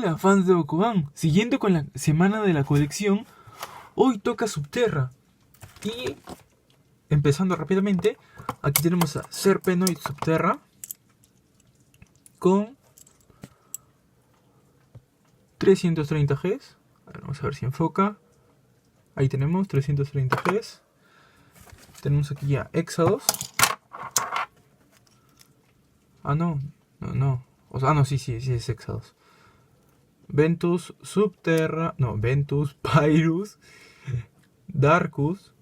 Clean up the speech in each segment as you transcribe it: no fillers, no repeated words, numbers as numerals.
Hola fans de Bakugan, siguiendo con la semana de la colección, hoy toca Subterra. Y empezando rápidamente, aquí tenemos a Serpenoid Subterra con 330 Gs. Vamos a ver si enfoca. Ahí tenemos 330 Gs. Tenemos aquí ya Exodus. No. O sea, no, sí es Exodus. Ventus Subterra. No, Ventus, Pyrus, Darkus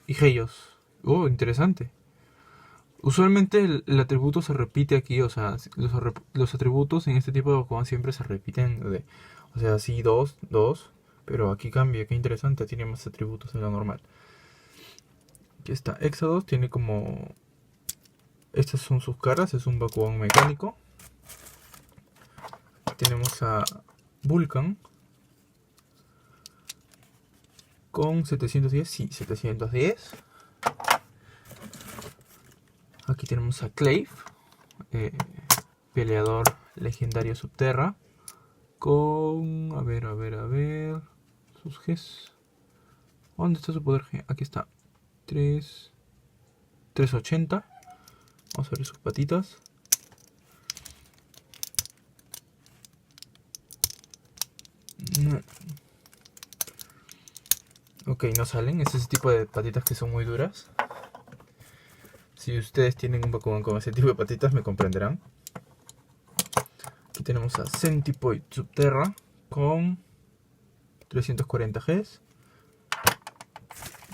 y Heios. Oh, interesante. Usualmente el atributo se repite aquí, o sea, los atributos en este tipo de Bakugan siempre se repiten, o sea, sí, dos, pero aquí cambia, qué interesante, tiene más atributos de lo normal. Aquí está Exodus, tiene como... Estas son sus caras, es un Bakugan mecánico. Aquí tenemos a Vulcan con 710, sí, 710. Aquí tenemos a Clave, peleador legendario Subterra, con... A ver... Sus Gs. ¿Dónde está su poder G? Aquí está. 380. Vamos a ver sus patitas. Ok, no salen. Es ese tipo de patitas que son muy duras. Si ustedes tienen un Bakugan con ese tipo de patitas, me comprenderán. Aquí tenemos a Centipoid Subterra con 340 Gs.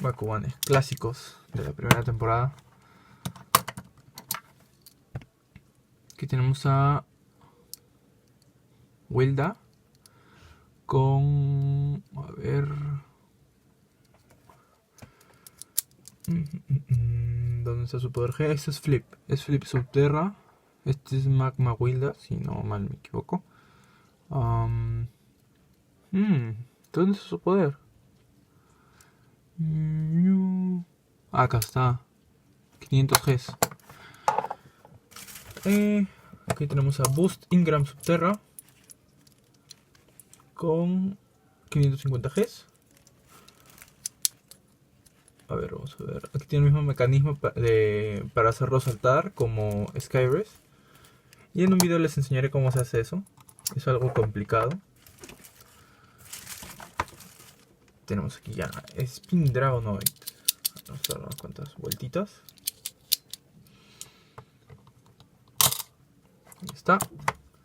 Bakuganes clásicos de la primera temporada. Aquí tenemos a Wilda con... A ver... ¿Dónde está su poder G? Este es Flip. Es Flip Subterra. Este es Magma Wilda, si no mal me equivoco. ¿Dónde está su poder? Acá está. 500 Gs. Aquí tenemos a Boost Ingram Subterra con 550 Gs. A ver, vamos a ver. Aquí tiene el mismo mecanismo para hacerlo saltar como Skyrest. Y en un video les enseñaré cómo se hace eso. Es algo complicado. Tenemos aquí ya Spin Dragonoid. Vamos a dar unas cuantas vueltitas. Ahí está.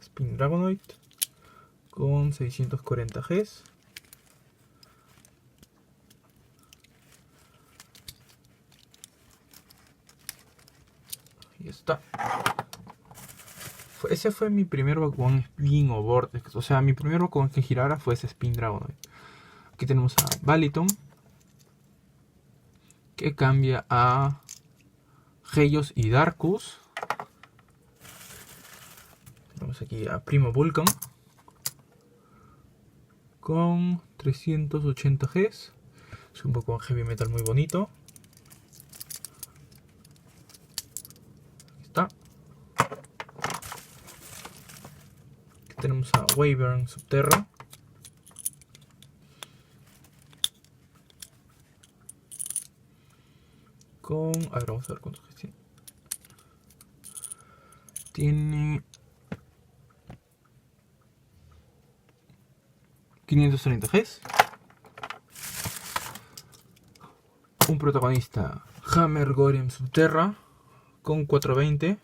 Spin Dragonoid con 640 Gs. Ahí está. Ese fue mi primer Bakugan Spin o Vortex. O sea, mi primer Bakugan que girara fue ese Spin Dragonoid. Aquí tenemos a Valiton, que cambia a Heios y Darkus. Tenemos aquí a Primo Vulcan con 380 Gs. Es un Bakugan heavy metal muy bonito. Aquí está. Aquí tenemos a Wyvern Subterra con... A ver, vamos a ver cuántos Gs tiene. Tiene 530 Gs. Un protagonista, Hammer Gorem Subterra con 420.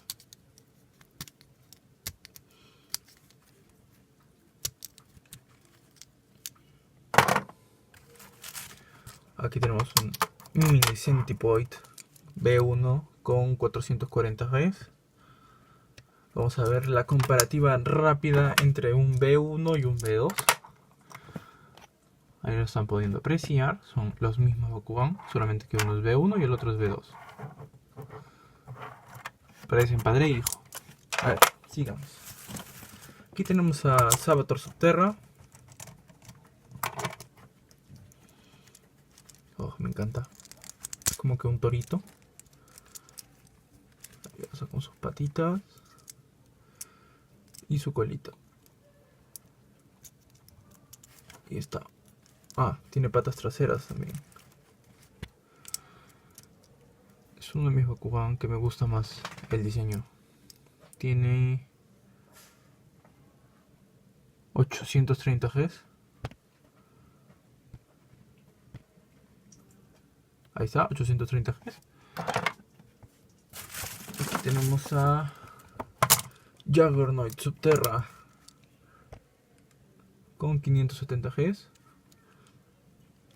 Aquí tenemos un mini Centipoid B1 con 440 Gs. Vamos a ver la comparativa rápida entre un B1 y un B2. Ahí lo están pudiendo apreciar. Son los mismos Bakugan, solamente que uno es B1 y el otro es B2. Parecen padre e hijo. A ver, sigamos. Aquí tenemos a Sabator Subterra. Oh, me encanta. Es como que un torito. Ahí vamos con sus patitas y su colita. Y está. Ah, tiene patas traseras también. Es uno de mis Bakugan que me gusta más el diseño. Tiene 830 Gs. Ahí está, 830 Gs. Aquí tenemos a Juggernaut Subterra con 570 Gs.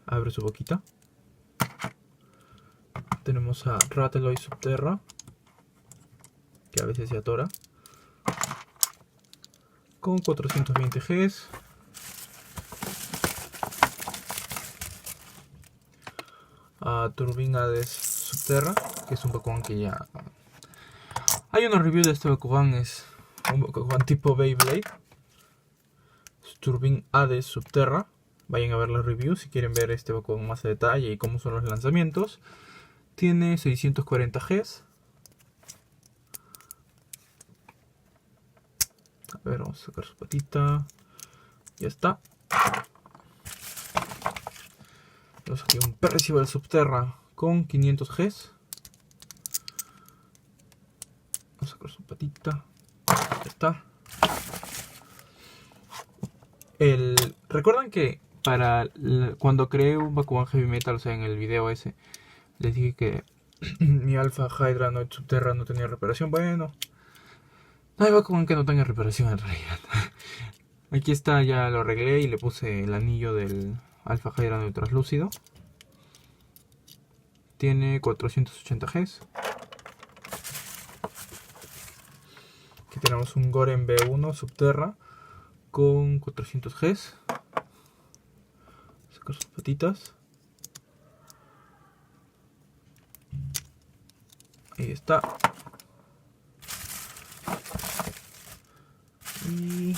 Abre su boquita. Tenemos a Rataloid Subterra, que a veces se atora, con 420 Gs. A Turbine Hades Subterra, que es un Bakugan que ya... Hay una review de este Bakugan, es un Bakugan tipo Beyblade. Turbine Hades Subterra. Vayan a ver la review si quieren ver este Bakugan más a detalle y cómo son los lanzamientos. Tiene 640 Gs. A ver, vamos a sacar su patita. Ya está. Tenemos aquí un Percival Subterra con 500 Gs. Vamos a sacar su patita. Ya está. ¿Recuerdan que cuando creé un Bakugan Heavy Metal, o sea, en el video ese, les dije que mi Alpha Hydranoid Subterra no tenía reparación? Bueno, no hay Bakugan que no tenga reparación en realidad. Aquí está, ya lo arreglé y le puse el anillo del Alpha Hydranoid translúcido. Tiene 480 Gs. Aquí tenemos un Goren B1 Subterra con 400 Gs. Sacar sus patitas. Ahí está. Y...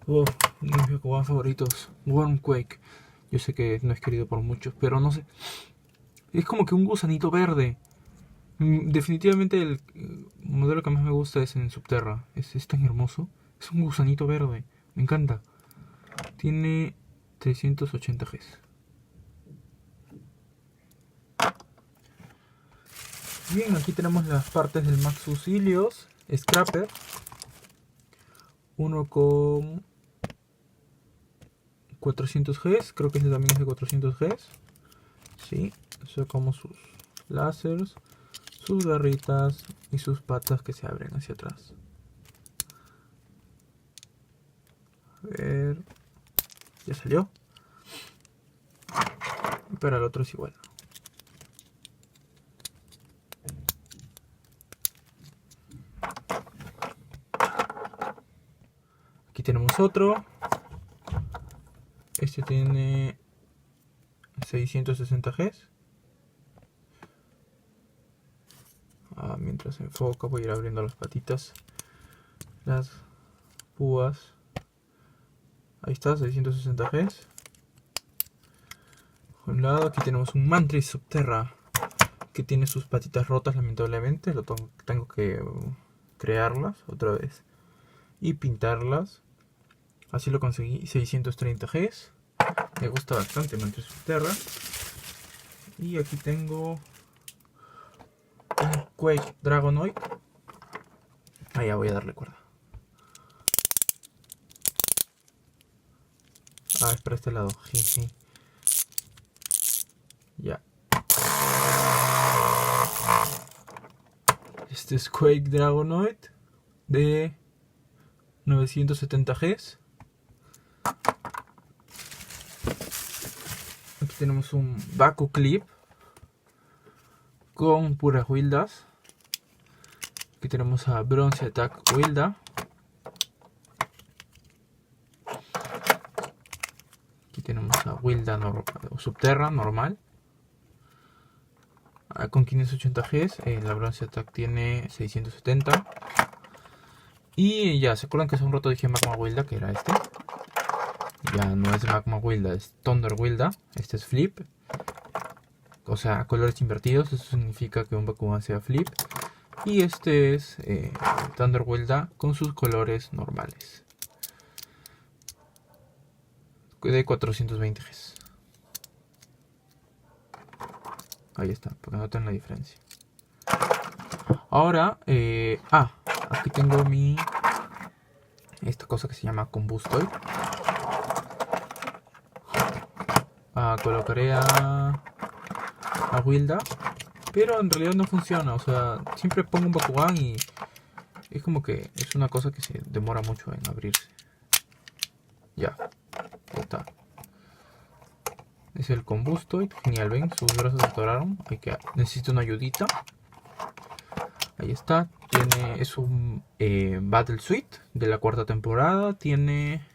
uno de mis Bakugan favoritos, Wormquake. Yo sé que no es querido por muchos, pero no sé. Es como que un gusanito verde. Definitivamente el modelo que más me gusta es en Subterra. Es tan hermoso. Es un gusanito verde. Me encanta. Tiene 380 Gs. Bien, aquí tenemos las partes del Maxus Ilios Scrapper. Uno con 400 Gs. Creo que este también es de 400 Gs. Sí, sacamos sus láseres, sus garritas y sus patas que se abren hacia atrás. A ver, ya salió. Pero el otro es igual. Aquí tenemos otro. Este tiene 660 Gs. Mientras se enfoca voy a ir abriendo las patitas, las púas. Ahí está, 660 Gs. Por un lado, aquí tenemos un Mantris Subterra que tiene sus patitas rotas, lamentablemente. Tengo que crearlas otra vez y pintarlas. Así lo conseguí, 630 Gs. Me gusta bastante Mantris Subterra. Y aquí tengo un Quake Dragonoid. Ya voy a darle cuerda. Es para este lado. Sí. Ya. Este es Quake Dragonoid de 970 Gs. Aquí tenemos un Baku Clip con puras Wildas. Aquí tenemos a Bronze Attack Wilda. Aquí tenemos a Wilda Subterra normal. Con 580 Gs. La Bronze Attack tiene 670. Y ya, ¿se acuerdan que hace un rato dije Magma Wilda? Que era este. Ya no es Magma Wilda, es Thunder Wilda. Este es Flip. O sea, colores invertidos. Eso significa que un Bakugan sea Flip. Y este es Thunder Wilda con sus colores normales. de 420 Gs. Ahí está, para que noten la diferencia. Ahora, aquí tengo esta cosa que se llama Combustoid. Colocaré a Wilda, pero en realidad no funciona. O sea, siempre pongo un Bakugan y es como que es una cosa que se demora mucho en abrirse. Ya está. Es el Combustoid. Genial, ven, sus brazos se atoraron. Necesito una ayudita. Ahí está. Es un Battle Suite de la 4ª temporada. Tiene...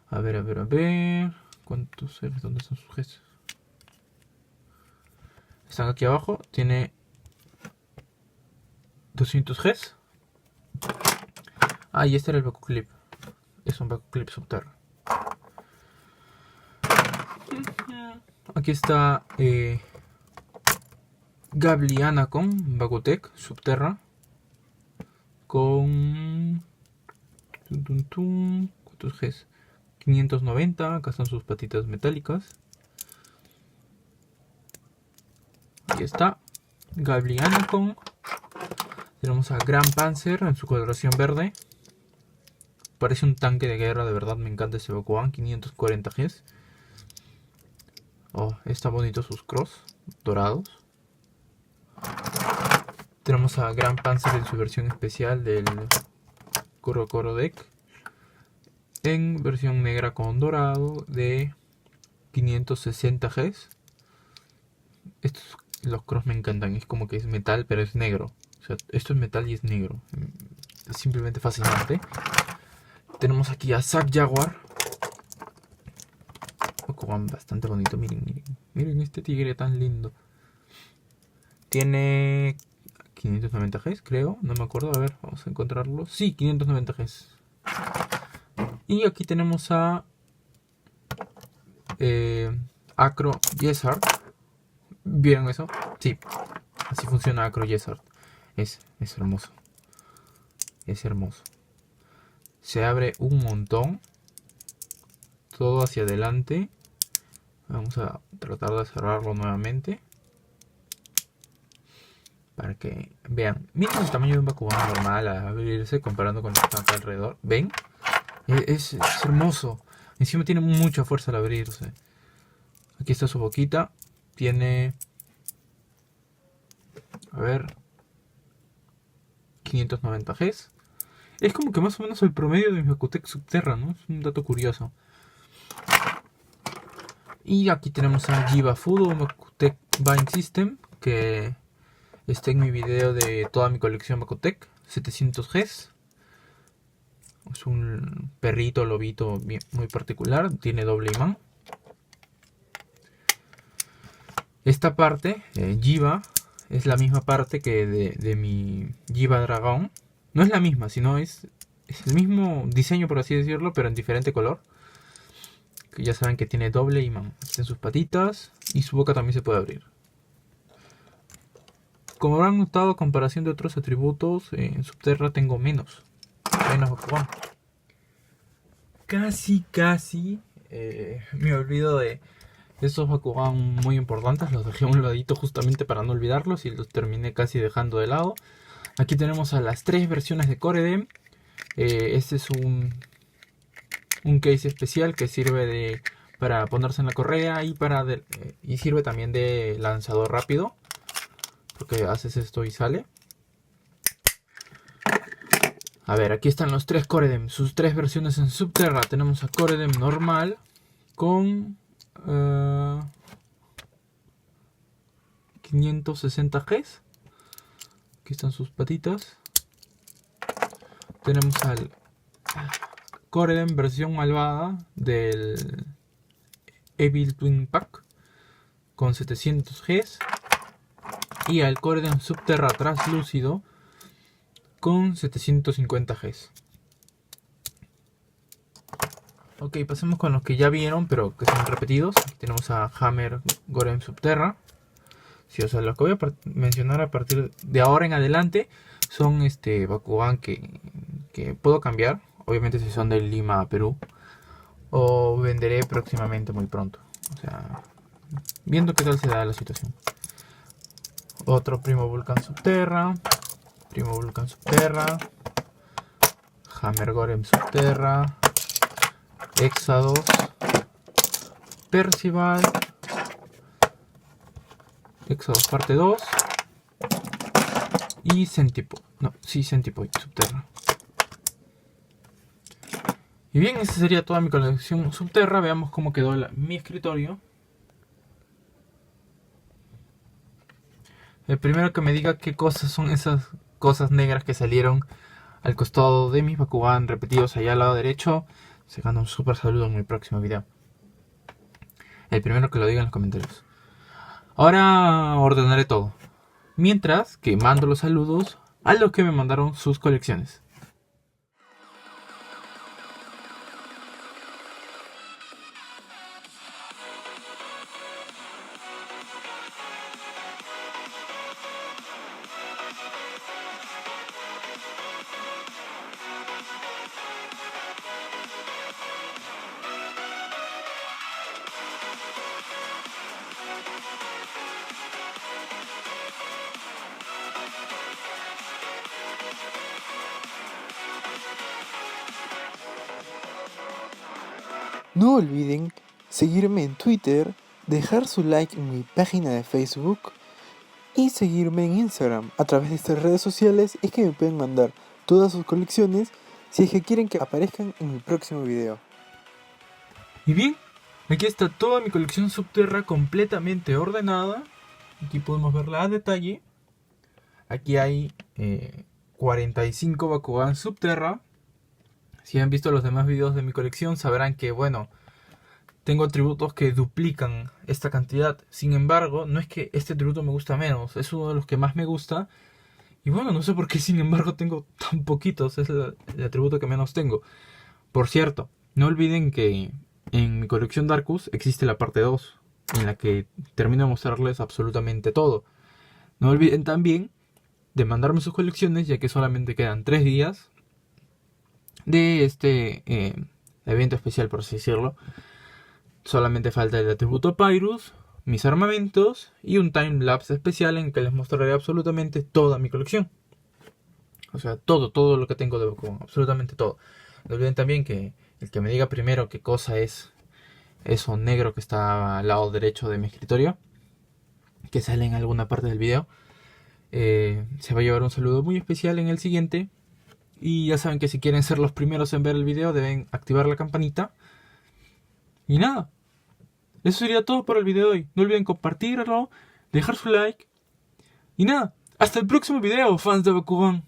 A ver. ¿Cuántos seres? ¿Dónde están sus Gs? Están aquí abajo. Tiene 200 Gs. Y este era el Bakuclip. Es un Bakuclip Subterra. Aquí está Gably Anacon Bakutech Subterra con 4 Gs, 590. Acá están sus patitas metálicas. Ahí está Gably Anacon. Tenemos a Gran Panzer en su coloración verde. Parece un tanque de guerra, de verdad me encanta ese Bakugan. 540 Gs. Está bonito sus cross dorados. Tenemos a Gran Panzer en su versión especial del Kuro Deck, en versión negra con dorado de 560 Gs. Los cross me encantan, es como que es metal pero es negro. O sea, esto es metal y es negro. Es simplemente fascinante. Tenemos aquí a Zack Jaguar. Bastante bonito, miren este tigre tan lindo. Tiene 590 Gs, creo, no me acuerdo, a ver, vamos a encontrarlo. Sí, 590 Gs. Y aquí tenemos a Acro Yesard. ¿Vieron eso? Sí, así funciona Acro Yesard. Es hermoso. Es hermoso. Se abre un montón. Todo hacia adelante. Vamos a tratar de cerrarlo nuevamente para que vean. Miren el tamaño de un Bakugan normal a abrirse comparando con lo que está acá alrededor. ¿Ven? Es hermoso. Encima tiene mucha fuerza al abrirse. Aquí está su boquita. Tiene... A ver... 590 Gs. Es como que más o menos el promedio de mi Bakutech Subterra, ¿no? Es un dato curioso. Y aquí tenemos a Jiba Fudo Bakutech Bind System, que está en mi video de toda mi colección Bakutech, 700 Gs. Es un perrito lobito muy particular, tiene doble imán. Esta parte, Jiba, es la misma parte que de mi Jiba Dragón. No es la misma, sino es el mismo diseño, por así decirlo, pero en diferente color. Que ya saben que tiene doble imán en sus patitas y su boca también se puede abrir. Como habrán notado, a comparación de otros atributos, en Subterra tengo menos Bakugan. Casi me olvido de estos Bakugan muy importantes. Los dejé a un ladito justamente para no olvidarlos y los terminé casi dejando de lado. Aquí tenemos a las 3 versiones de Coredem. Este es un case especial que sirve para ponerse en la correa y sirve también de lanzador rápido, porque haces esto y sale. A ver, aquí están los 3 Coredem, sus 3 versiones en Subterra. Tenemos a Coredem normal con 560 Gs. Aquí están sus patitas. Tenemos al Coredem versión malvada del Evil Twin Pack con 700 Gs. Y al Coredem Subterra translúcido con 750 Gs. Ok, pasemos con los que ya vieron pero que son repetidos. Aquí tenemos a Hammer Gorem Subterra. Sí, o sea, lo que voy a mencionar a partir de ahora en adelante son Bakugan que puedo cambiar. Obviamente si son de Lima, Perú. o venderé próximamente muy pronto. O sea, viendo qué tal se da la situación. Otro Primo Vulcan Subterra, Hammer Golem Subterra, Exados, Percival, Exados parte 2 y Centipoid. No, sí, Centipoid Subterra. Y bien, esa sería toda mi colección Subterra. Veamos cómo quedó mi escritorio. El primero que me diga qué cosas son esas cosas negras que salieron al costado de mis Bakugan repetidos allá al lado derecho, se gana un super saludo en mi próximo video. El primero que lo diga en los comentarios. Ahora ordenaré todo, mientras que mando los saludos a los que me mandaron sus colecciones. No olviden seguirme en Twitter, dejar su like en mi página de Facebook y seguirme en Instagram. A través de estas redes sociales es que me pueden mandar todas sus colecciones si es que quieren que aparezcan en mi próximo video. Y bien, aquí está toda mi colección Subterra completamente ordenada. Aquí podemos verla a detalle. Aquí hay 45 Bakugan Subterra. Si han visto los demás videos de mi colección sabrán que, bueno, tengo atributos que duplican esta cantidad. Sin embargo, no es que este atributo me gusta menos, es uno de los que más me gusta. Y bueno, no sé por qué sin embargo tengo tan poquitos, es el atributo que menos tengo. Por cierto, no olviden que en mi colección Darkus existe la parte 2, en la que termino de mostrarles absolutamente todo. No olviden también de mandarme sus colecciones, ya que solamente quedan 3 días de este evento especial, por así decirlo. Solamente falta el atributo Pyrus, mis armamentos y un timelapse especial en que les mostraré absolutamente toda mi colección. O sea, todo lo que tengo de Bakugan, absolutamente todo. No olviden también que el que me diga primero qué cosa es eso negro que está al lado derecho de mi escritorio, que sale en alguna parte del video, se va a llevar un saludo muy especial en el siguiente. Y ya saben que si quieren ser los primeros en ver el video deben activar la campanita. Y nada, eso sería todo por el video de hoy. No olviden compartirlo, dejar su like. Y nada, hasta el próximo video, fans de Bakugan.